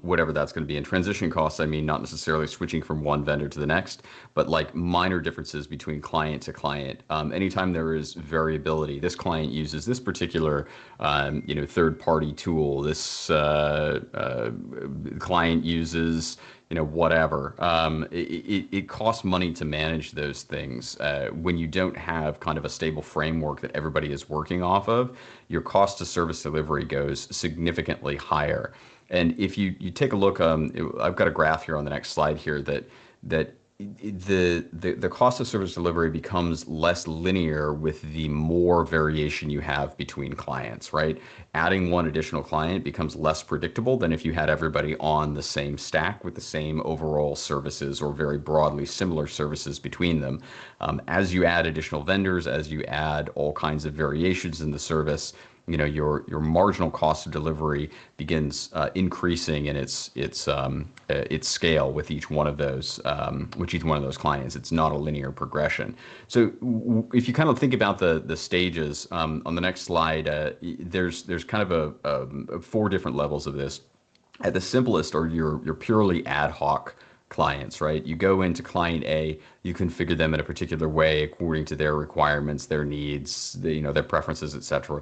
Whatever that's going to be. And transition costs, I mean, not necessarily switching from one vendor to the next, but like minor differences between client to client. Anytime there is variability, this client uses this particular, third-party tool. This client uses, whatever. It costs money to manage those things. When you don't have kind of a stable framework that everybody is working off of, your cost to service delivery goes significantly higher. And if you take a look, I've got a graph here on the next slide here that the cost of service delivery becomes less linear with the more variation you have between clients, right? Adding one additional client becomes less predictable than if you had everybody on the same stack with the same overall services or very broadly similar services between them. As you add additional vendors, as you add all kinds of variations in the service, your marginal cost of delivery begins increasing in its scale with each one of those clients. It's not a linear progression. So if you kind of think about the stages on the next slide, there's kind of four different levels of this. At the simplest are your purely ad hoc clients, right? You go into client A, you configure them in a particular way according to their requirements, their needs, their preferences, etc.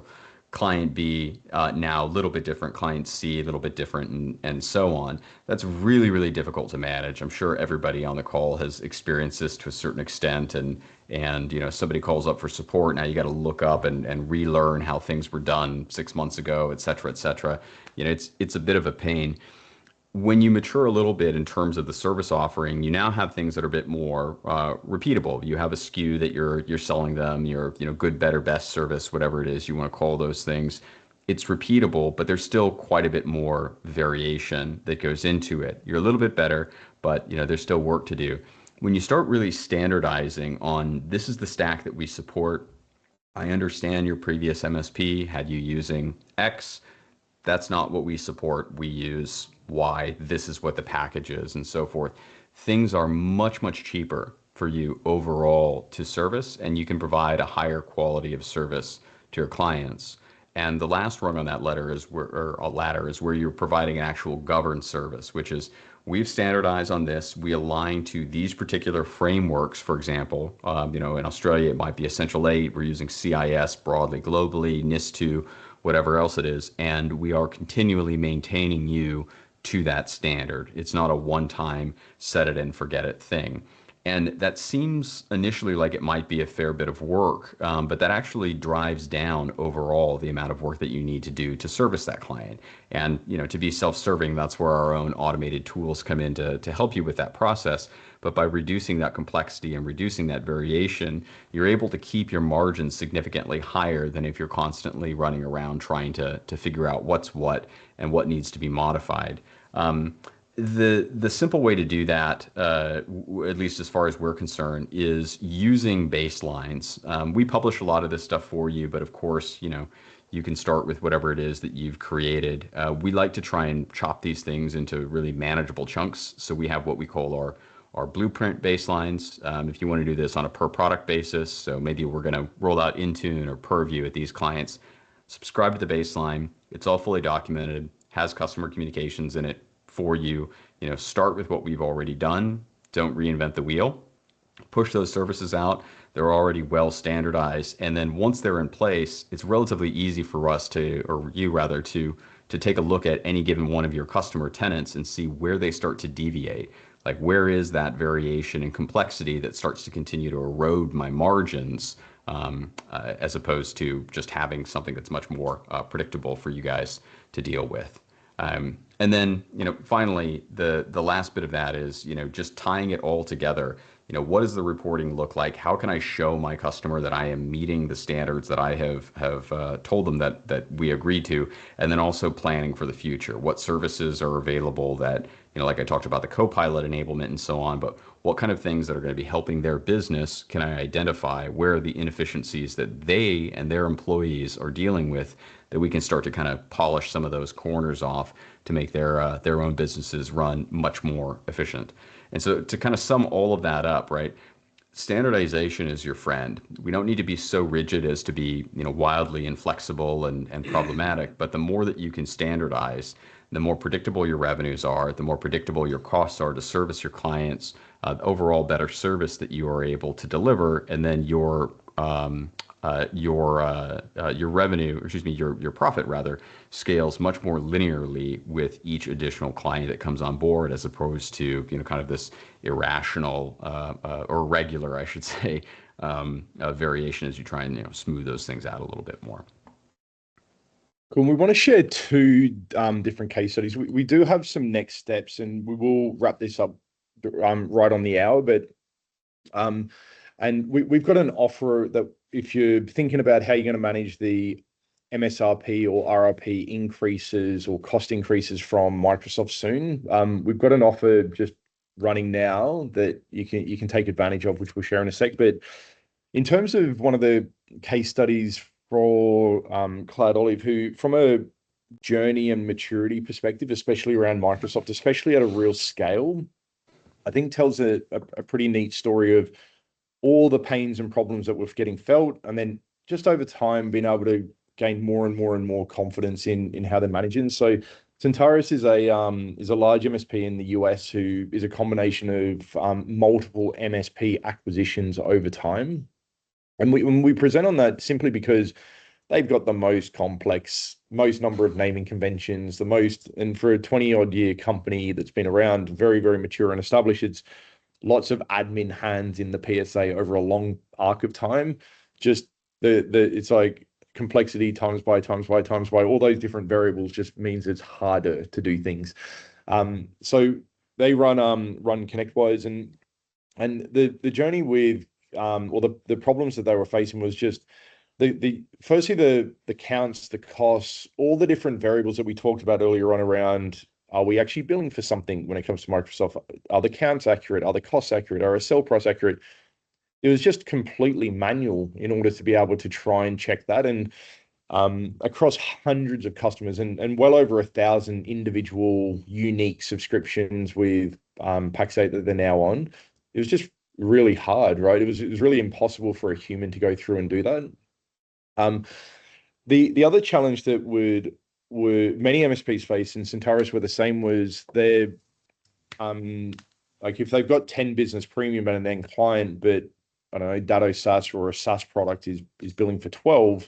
Client B, now a little bit different. Client C, a little bit different, and so on. That's really, really difficult to manage. I'm sure everybody on the call has experienced this to a certain extent, and somebody calls up for support. Now you got to look up and relearn how things were done 6 months ago, et cetera, et cetera. It's a bit of a pain. When you mature a little bit in terms of the service offering, you now have things that are a bit more repeatable. You have a SKU that you're selling them, your good, better, best service, whatever it is you want to call those things. It's repeatable, but there's still quite a bit more variation that goes into it. You're a little bit better, but there's still work to do. When you start really standardizing on this is the stack that we support, I understand your previous MSP had you using X. That's not what we support. We use Y. This is what the package is, and so forth. Things are much, much cheaper for you overall to service, and you can provide a higher quality of service to your clients. And the last rung on that ladder is where you're providing an actual governed service, which is we've standardized on this. We align to these particular frameworks. For example, in Australia, it might be Essential 8. We're using CIS broadly, globally, NIS2, whatever else it is. And we are continually maintaining you to that standard. It's not a one-time set it and forget it thing. And that seems initially like it might be a fair bit of work, but that actually drives down overall the amount of work that you need to do to service that client. And to be self-serving, that's where our own automated tools come in to help you with that process. But by reducing that complexity and reducing that variation, you're able to keep your margins significantly higher than if you're constantly running around trying to figure out what's what and what needs to be modified. The simple way to do that, at least as far as we're concerned, is using baselines. We publish a lot of this stuff for you, but of course, you can start with whatever it is that you've created. We like to try and chop these things into really manageable chunks. So we have what we call our blueprint baselines. If you want to do this on a per product basis, so maybe we're going to roll out Intune or Purview at these clients, subscribe to the baseline. It's all fully documented, has customer communications in it for you. Start with what we've already done. Don't reinvent the wheel. Push those services out. They're already well standardized. And then once they're in place, it's relatively easy for us or you rather, to take a look at any given one of your customer tenants and see where they start to deviate. Like, where is that variation and complexity that starts to continue to erode my margins, as opposed to just having something that's much more predictable for you guys to deal with. And then, finally, the last bit of that is, just tying it all together. What does the reporting look like? How can I show my customer that I am meeting the standards that I have told them that we agreed to? And then also planning for the future. What services are available that, like I talked about the Copilot enablement and so on, but what kind of things that are going to be helping their business can I identify? Where are the inefficiencies that they and their employees are dealing with, that we can start to kind of polish some of those corners off to make their own businesses run much more efficient. And so to kind of sum all of that up, right? Standardization is your friend. We don't need to be so rigid as to be, wildly inflexible and problematic, but the more that you can standardize, the more predictable your revenues are, the more predictable your costs are to service your clients, overall better service that you are able to deliver, and then your revenue, your profit rather, scales much more linearly with each additional client that comes on board, as opposed to kind of this irrational or regular, I should say, variation as you try and smooth those things out a little bit more. Cool. We want to share two different case studies. We do have some next steps, and we will wrap this up right on the hour. But and we've got an offer that if you're thinking about how you're going to manage the MSRP or RRP increases or cost increases from Microsoft soon, we've got an offer just running now that you can take advantage of, which we'll share in a sec. But in terms of one of the case studies for Cloud Olive, who, from a journey and maturity perspective, especially around Microsoft, especially at a real scale, I think tells a pretty neat story of all the pains and problems that were getting felt, and then just over time being able to gain more and more and more confidence in how they're managing. So Centaurus is a large MSP in the US who is a combination of multiple MSP acquisitions over time. And when we present on that simply because they've got the most complex, most number of naming conventions, the most, and for a 20 odd year company that's been around, very, very mature and established, it's lots of admin hands in the PSA over a long arc of time. Just the it's like complexity times by all those different variables just means it's harder to do things. So they run ConnectWise, and the journey with or the problems that they were facing was just the firstly the counts, the costs, all the different variables that we talked about earlier on around, are we actually billing for something when it comes to Microsoft? Are the counts accurate? Are the costs accurate? Are our sell price accurate? It was just completely manual in order to be able to try and check that. And across hundreds of customers and well over 1,000 individual unique subscriptions with Pax8 that they're now on, it was just really hard, right? It was really impossible for a human to go through and do that. Um, the other challenge that were many MSPs face, and Centaurus were the same, was they're like if they've got 10 business premium and an end client, but I don't know, Datto SaaS or a SaaS product is billing for 12.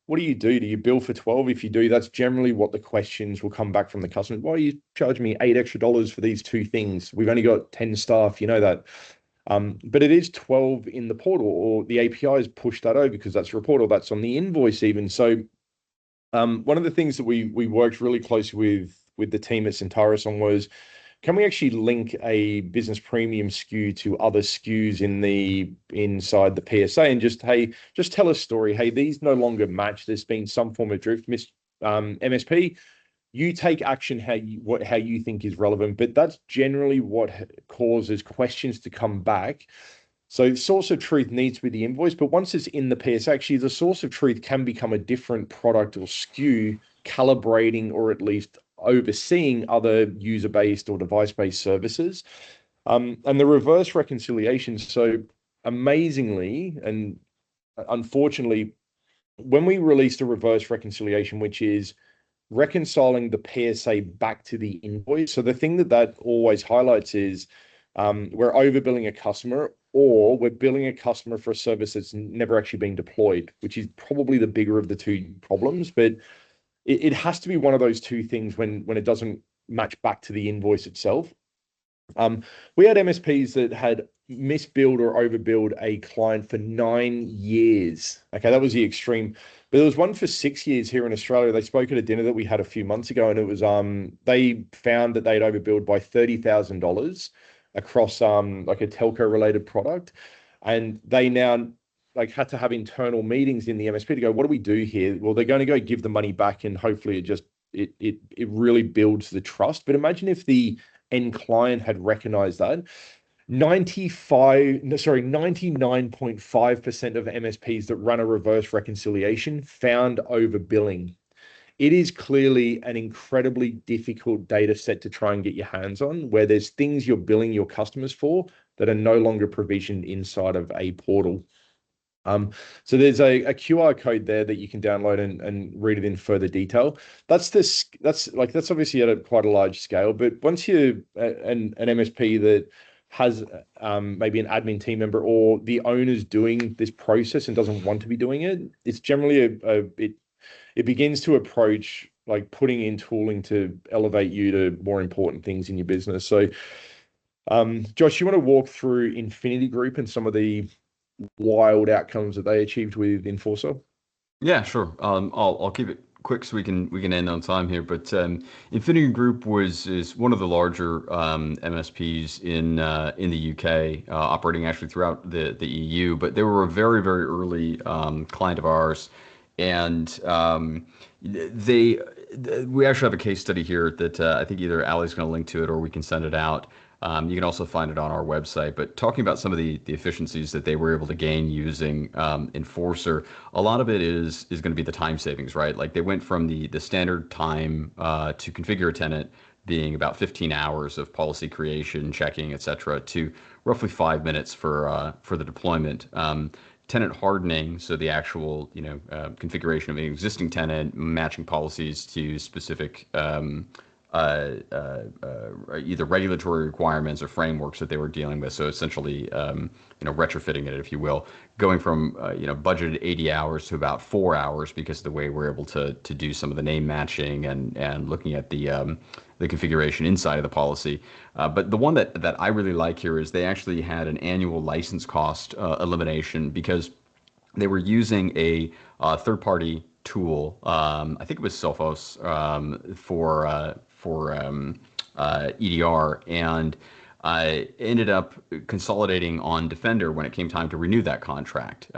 What do you do? Do you bill for 12? If you do, that's generally what the questions will come back from the customers. Why are you charging me $8 extra for these two things? We've only got 10 staff, you know that. But it is 12 in the portal, or the APIs push that over because that's a report, or that's on the invoice even. So one of the things that we worked really closely with the team at Centaurus on was, can we actually link a business premium SKU to other SKUs inside the PSA, and just tell a story. Hey, these no longer match. There's been some form of drift. MSP, you take action how you think is relevant, but that's generally what causes questions to come back. So source of truth needs to be the invoice, but once it's in the PS, actually the source of truth can become a different product or SKU, calibrating or at least overseeing other user-based or device-based services. And the reverse reconciliation. So amazingly, and unfortunately, when we released a reverse reconciliation, which is reconciling the PSA back to the invoice. So the thing that always highlights is we're overbilling a customer, or we're billing a customer for a service that's never actually been deployed, which is probably the bigger of the two problems. But it has to be one of those two things when it doesn't match back to the invoice itself. We had MSPs that had misbilled or overbilled a client for 9 years. Okay, that was the extreme. But there was one for 6 years here in Australia. They spoke at a dinner that we had a few months ago, and it was they found that they'd overbilled by $30,000 across like a telco related product, and they now like had to have internal meetings in the MSP to go, what do we do here? Well, they're going to go give the money back, and hopefully it really builds the trust. But imagine if the end client had recognized that. 99.5% of MSPs that run a reverse reconciliation found overbilling. It is clearly an incredibly difficult data set to try and get your hands on, where there's things you're billing your customers for that are no longer provisioned inside of a portal. So there's a QR code there that you can download and read it in further detail. That's obviously at quite a large scale, but once you're an MSP that has maybe an admin team member, or the owner's doing this process and doesn't want to be doing it, it's generally it begins to approach like putting in tooling to elevate you to more important things in your business. So Josh, you want to walk through Infinity Group and some of the wild outcomes that they achieved with Enforcer? Yeah, sure. I'll keep it quick so we can end on time here. But Infinity Group is one of the larger MSPs in the UK, operating actually throughout the EU. But they were a very early client of ours, and we actually have a case study here that I think either Ali's going to link to it or we can send it out. You can also find it on our website. But talking about some of the efficiencies that they were able to gain using Enforcer, a lot of it is going to be the time savings, right? Like they went from the standard time to configure a tenant being about 15 hours of policy creation, checking, et cetera, to roughly 5 minutes for the deployment. Tenant hardening, so the actual configuration of an existing tenant, matching policies to specific either regulatory requirements or frameworks that they were dealing with. So essentially, retrofitting it, if you will, going from budgeted 80 hours to about 4 hours because of the way we're able to do some of the name matching and looking at the configuration inside of the policy. But the one that I really like here is they actually had an annual license cost elimination because they were using a third-party tool. I think it was Sophos for EDR, and I ended up consolidating on Defender when it came time to renew that contract,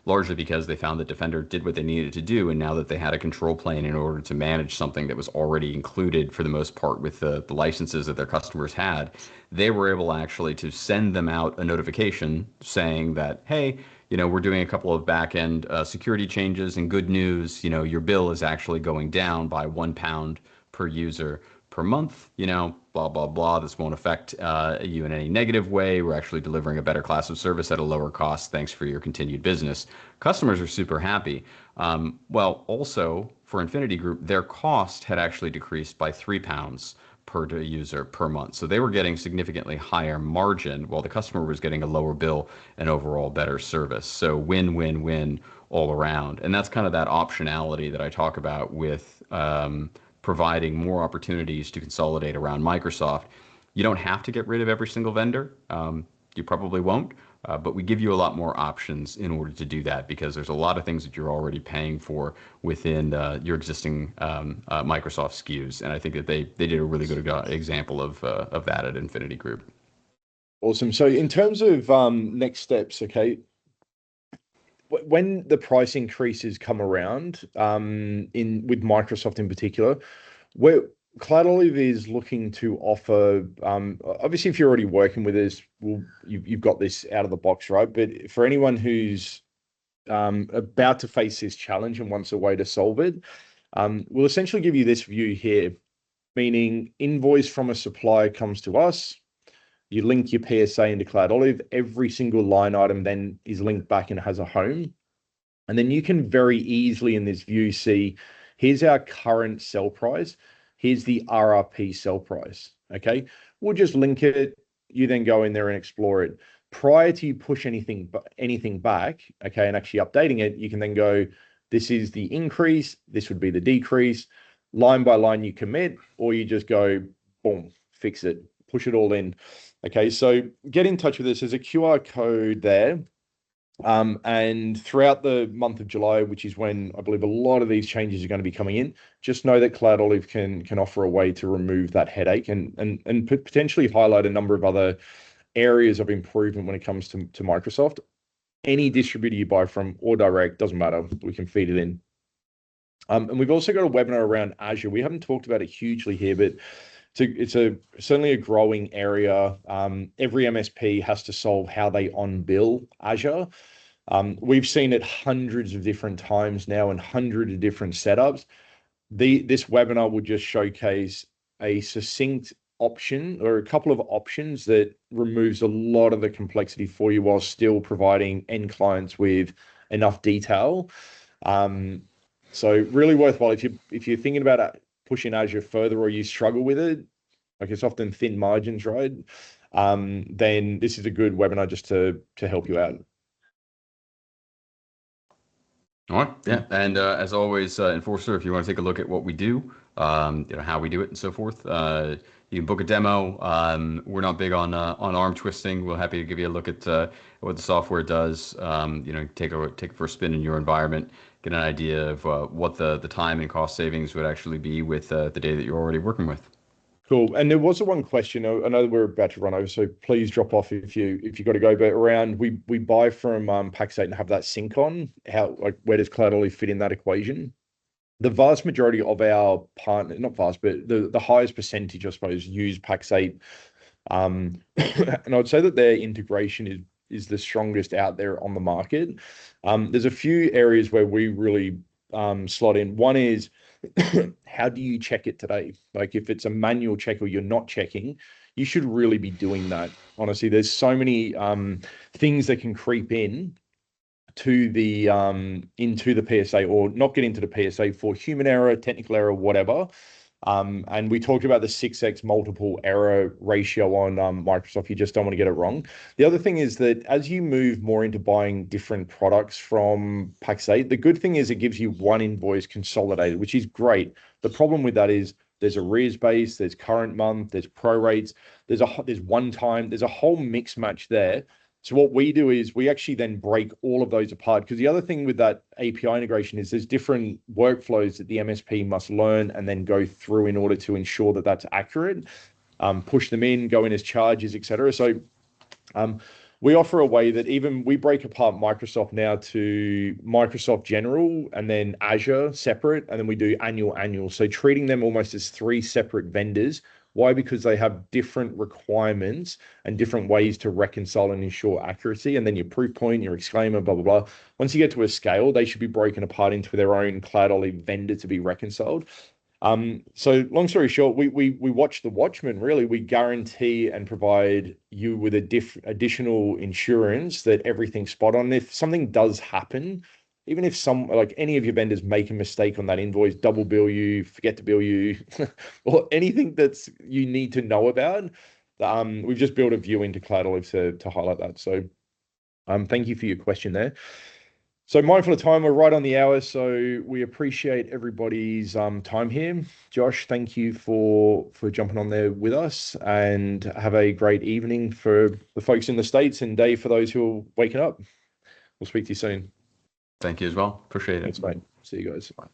largely because they found that Defender did what they needed to do, and now that they had a control plane in order to manage something that was already included for the most part with the licenses that their customers had, they were able actually to send them out a notification saying that, hey, we're doing a couple of back-end security changes, and good news, your bill is actually going down by £1 per user per month, blah, blah, blah. This won't affect you in any negative way. We're actually delivering a better class of service at a lower cost. Thanks for your continued business. Customers are super happy. Well, also for Infinity Group, their cost had actually decreased by £3 per user per month. So they were getting significantly higher margin while the customer was getting a lower bill and overall better service. So win, win, win all around. And that's kind of that optionality that I talk about with providing more opportunities to consolidate around Microsoft. You don't have to get rid of every single vendor. You probably won't, but we give you a lot more options in order to do that because there's a lot of things that you're already paying for within your existing Microsoft SKUs. And I think that they did a really good example of that at Infinity Group. Awesome. So in terms of next steps, okay, when the price increases come around, with Microsoft in particular, where Cloud Olive is looking to offer, obviously, if you're already working with us, you've got this out of the box, right? But for anyone who's about to face this challenge and wants a way to solve it, we'll essentially give you this view here, meaning invoice from a supplier comes to us. You link your PSA into Cloud Olive. Every single line item then is linked back and has a home. And then you can very easily in this view see, here's our current sell price. Here's the RRP sell price. Okay. We'll just link it. You then go in there and explore it. Prior to you push anything back, okay, and actually updating it, you can then go, this is the increase. This would be the decrease. Line by line you commit, or you just go, boom, fix it, push it all in. Okay, so get in touch with us. There's a QR code there. And throughout the month of July, which is when I believe a lot of these changes are going to be coming in, just know that Cloud Olive can offer a way to remove that headache and potentially highlight a number of other areas of improvement when it comes to Microsoft. Any distributor you buy from or direct, doesn't matter, we can feed it in. And we've also got a webinar around Azure. We haven't talked about it hugely here, but it's certainly a growing area. Every MSP has to solve how they on-bill Azure. We've seen it hundreds of different times now and hundreds of different setups. This webinar will just showcase a succinct option or a couple of options that removes a lot of the complexity for you while still providing end clients with enough detail. So really worthwhile if you're thinking about pushing Azure further or you struggle with it, like it's often thin margins, right? Then this is a good webinar just to help you out. All right, yeah, and as always, Enforcer, if you want to take a look at what we do, how we do it and so forth, you can book a demo. We're not big on arm twisting. We're happy to give you a look at what the software does. Take it for a spin in your environment, get an idea of what the time and cost savings would actually be with the data that you're already working with. Cool. And there was one question. I know we're about to run over, so please drop off if you got to go. But around we buy from Pax8 and have that sync on. Where does Cloud Olive fit in that equation? The vast majority of our partner, not vast, but the highest percentage, I suppose, use Pax8 And I'd say that their integration is the strongest out there on the market. There's a few areas where we really slot in. One is how do you check it today? Like if it's a manual check or you're not checking, you should really be doing that. Honestly, there's so many things that can creep in to the into the PSA or not get into the PSA for human error, technical error, whatever. And we talked about the 6x multiple error ratio on Microsoft. You just don't want to get it wrong. The other thing is that as you move more into buying different products from Pax8, the good thing is it gives you one invoice consolidated, which is great. The problem with that is there's arrears base, there's current month, there's prorates, there's one time, there's a whole mix match there. So what we do is we actually then break all of those apart because the other thing with that API integration is there's different workflows that the MSP must learn and then go through in order to ensure that that's accurate, push them in, go in as charges, etc. So we offer a way that even we break apart Microsoft now to Microsoft General and then Azure separate, and then we do annual. So treating them almost as three separate vendors. Why? Because they have different requirements and different ways to reconcile and ensure accuracy. And then your proof point, your exclaimer, blah, blah, blah. Once you get to a scale, they should be broken apart into their own Cloudolly vendor to be reconciled. So long story short, we watch the Watchmen. Really, we guarantee and provide you with additional insurance that everything's spot on. If something does happen, even if like any of your vendors make a mistake on that invoice, double bill you, forget to bill you, or anything that's you need to know about, we've just built a view into Cloud Olive to highlight that. So, thank you for your question there. So mindful of time, we're right on the hour, so we appreciate everybody's time here. Josh, thank you for jumping on there with us, and have a great evening for the folks in the States and day for those who are waking up. We'll speak to you soon. Thank you as well. Appreciate it. Thanks, mate. See you guys. Bye.